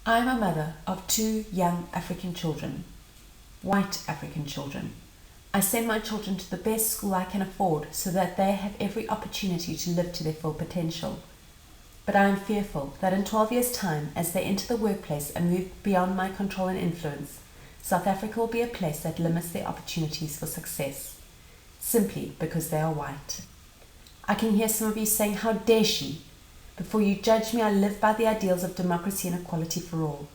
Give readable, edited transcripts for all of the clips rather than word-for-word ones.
I am a mother of 2 young African children, white African children. I send my children to the best school I can afford so that they have every opportunity to live to their full potential. But I am fearful that in 12 years' time, as they enter the workplace and move beyond my control and influence, South Africa will be a place that limits their opportunities for success, simply because they are white. I can hear some of you saying, "How dare she?" Before you judge me, I live by the ideals of democracy and equality for all.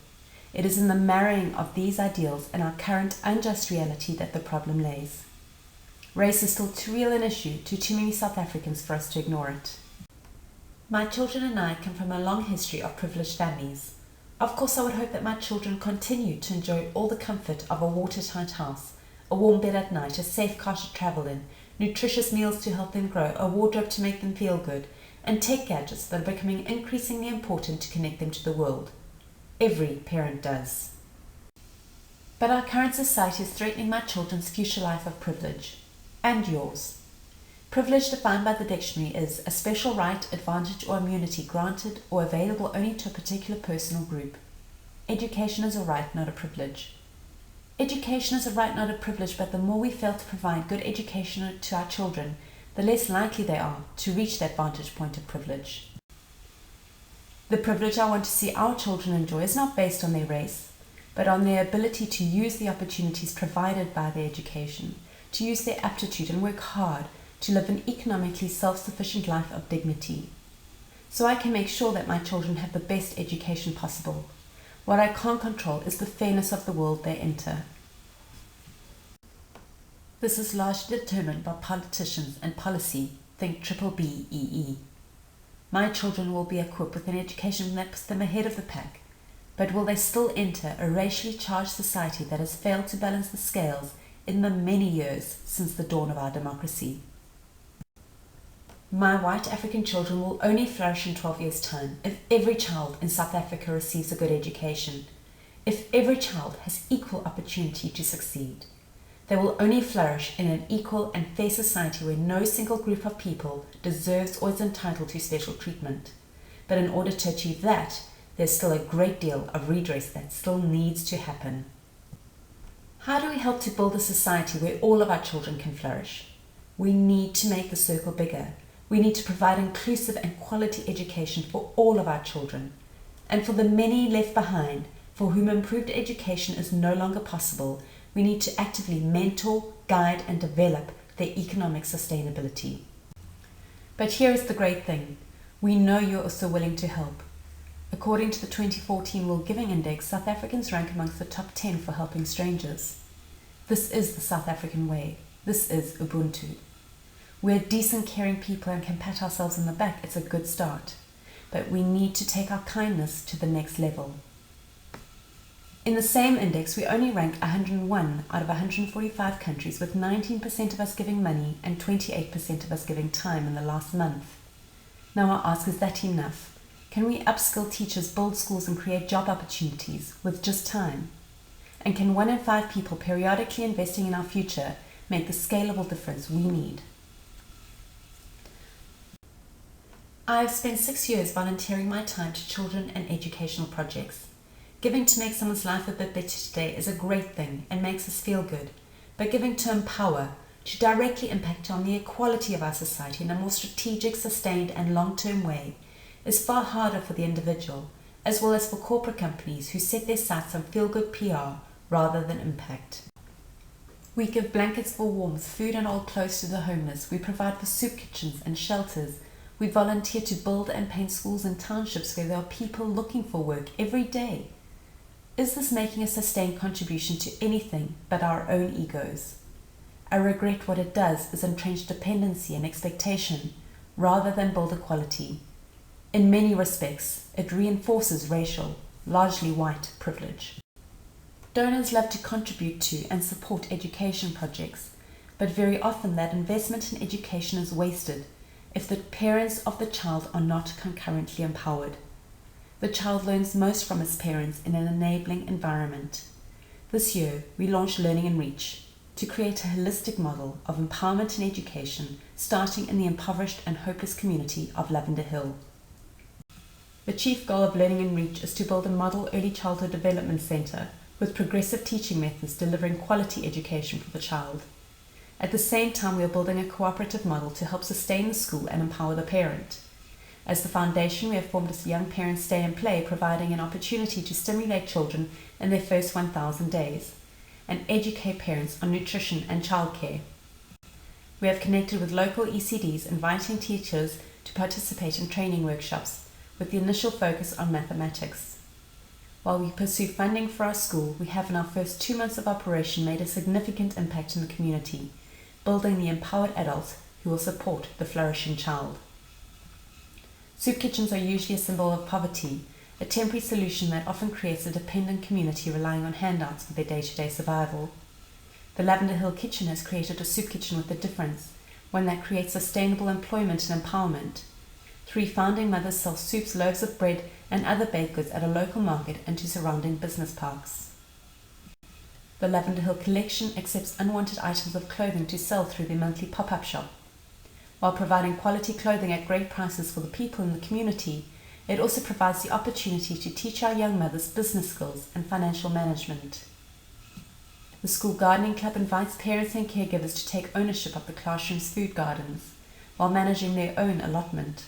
It is in the marrying of these ideals and our current unjust reality that the problem lays. Race is still too real an issue to too many South Africans for us to ignore it. My children and I come from a long history of privileged families. Of course, I would hope that my children continue to enjoy all the comfort of a watertight house, a warm bed at night, a safe car to travel in, nutritious meals to help them grow, a wardrobe to make them feel good, and tech gadgets that are becoming increasingly important to connect them to the world. Every parent does. But our current society is threatening my children's future life of privilege, and yours. Privilege defined by the dictionary is a special right, advantage or immunity granted or available only to a particular person or group. Education is a right, not a privilege. Education is a right, not a privilege, but the more we fail to provide good education to our children, the less likely they are to reach that vantage point of privilege. The privilege I want to see our children enjoy is not based on their race, but on their ability to use the opportunities provided by their education, to use their aptitude and work hard to live an economically self-sufficient life of dignity. So I can make sure that my children have the best education possible. What I can't control is the fairness of the world they enter. This is largely determined by politicians and policy, think BBEE. My children will be equipped with an education that puts them ahead of the pack, but will they still enter a racially charged society that has failed to balance the scales in the many years since the dawn of our democracy? My white African children will only flourish in 12 years' time if every child in South Africa receives a good education, if every child has equal opportunity to succeed. They will only flourish in an equal and fair society where no single group of people deserves or is entitled to special treatment. But in order to achieve that, there's still a great deal of redress that still needs to happen. How do we help to build a society where all of our children can flourish? We need to make the circle bigger. We need to provide inclusive and quality education for all of our children. And for the many left behind, for whom improved education is no longer possible, we need to actively mentor, guide, and develop their economic sustainability. But here is the great thing. We know you're also willing to help. According to the 2014 World Giving Index, South Africans rank amongst the top 10 for helping strangers. This is the South African way. This is Ubuntu. We're decent, caring people and can pat ourselves on the back. It's a good start. But we need to take our kindness to the next level. In the same index, we only rank 101 out of 145 countries, with 19% of us giving money and 28% of us giving time in the last month. Now I ask, is that enough? Can we upskill teachers, build schools and create job opportunities with just time? And can 1 in 5 people periodically investing in our future make the scalable difference we need? I have spent 6 years volunteering my time to children and educational projects. Giving to make someone's life a bit better today is a great thing and makes us feel good, but giving to empower, to directly impact on the equality of our society in a more strategic, sustained and long-term way is far harder for the individual, as well as for corporate companies who set their sights on feel-good PR rather than impact. We give blankets for warmth, food and old clothes to the homeless. We provide for soup kitchens and shelters. We volunteer to build and paint schools in townships where there are people looking for work every day. Is this making a sustained contribution to anything but our own egos? I regret what it does is entrench dependency and expectation rather than build equality. In many respects, it reinforces racial, largely white, privilege. Donors love to contribute to and support education projects, but very often that investment in education is wasted if the parents of the child are not concurrently empowered. The child learns most from his parents in an enabling environment. This year, we launched Learning in Reach to create a holistic model of empowerment in education, starting in the impoverished and hopeless community of Lavender Hill. The chief goal of Learning in Reach is to build a model early childhood development centre with progressive teaching methods delivering quality education for the child. At the same time, we are building a cooperative model to help sustain the school and empower the parent. As the foundation, we have formed a Young Parents Stay and Play, providing an opportunity to stimulate children in their first 1,000 days and educate parents on nutrition and childcare. We have connected with local ECDs, inviting teachers to participate in training workshops with the initial focus on mathematics. While we pursue funding for our school, we have in our first 2 months of operation made a significant impact in the community, building the empowered adult who will support the flourishing child. Soup kitchens are usually a symbol of poverty, a temporary solution that often creates a dependent community relying on handouts for their day-to-day survival. The Lavender Hill Kitchen has created a soup kitchen with a difference, one that creates sustainable employment and empowerment. 3 founding mothers sell soups, loaves of bread and other baked goods at a local market and to surrounding business parks. The Lavender Hill Collection accepts unwanted items of clothing to sell through their monthly pop-up shop. While providing quality clothing at great prices for the people in the community, it also provides the opportunity to teach our young mothers business skills and financial management. The School Gardening Club invites parents and caregivers to take ownership of the classroom's food gardens while managing their own allotment.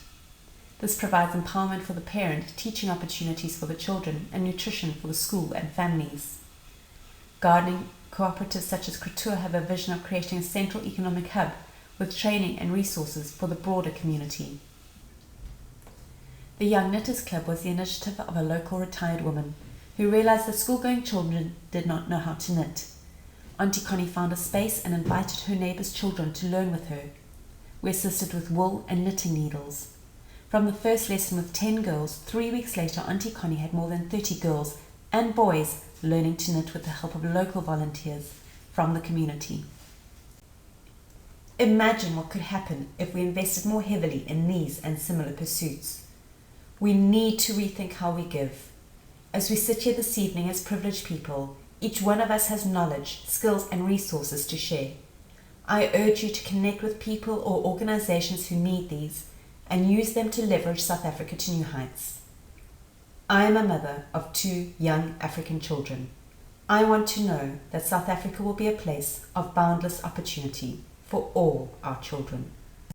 This provides empowerment for the parent, teaching opportunities for the children, and nutrition for the school and families. Gardening cooperatives such as Kratur have a vision of creating a central economic hub with training and resources for the broader community. The Young Knitters Club was the initiative of a local retired woman who realised that school-going children did not know how to knit. Auntie Connie found a space and invited her neighbours' children to learn with her. We assisted with wool and knitting needles. From the first lesson with 10 girls, 3 weeks later Auntie Connie had more than 30 girls and boys learning to knit with the help of local volunteers from the community. Imagine what could happen if we invested more heavily in these and similar pursuits. We need to rethink how we give. As we sit here this evening as privileged people, each one of us has knowledge, skills and resources to share. I urge you to connect with people or organisations who need these and use them to leverage South Africa to new heights. I am a mother of 2 young African children. I want to know that South Africa will be a place of boundless opportunity for all our children.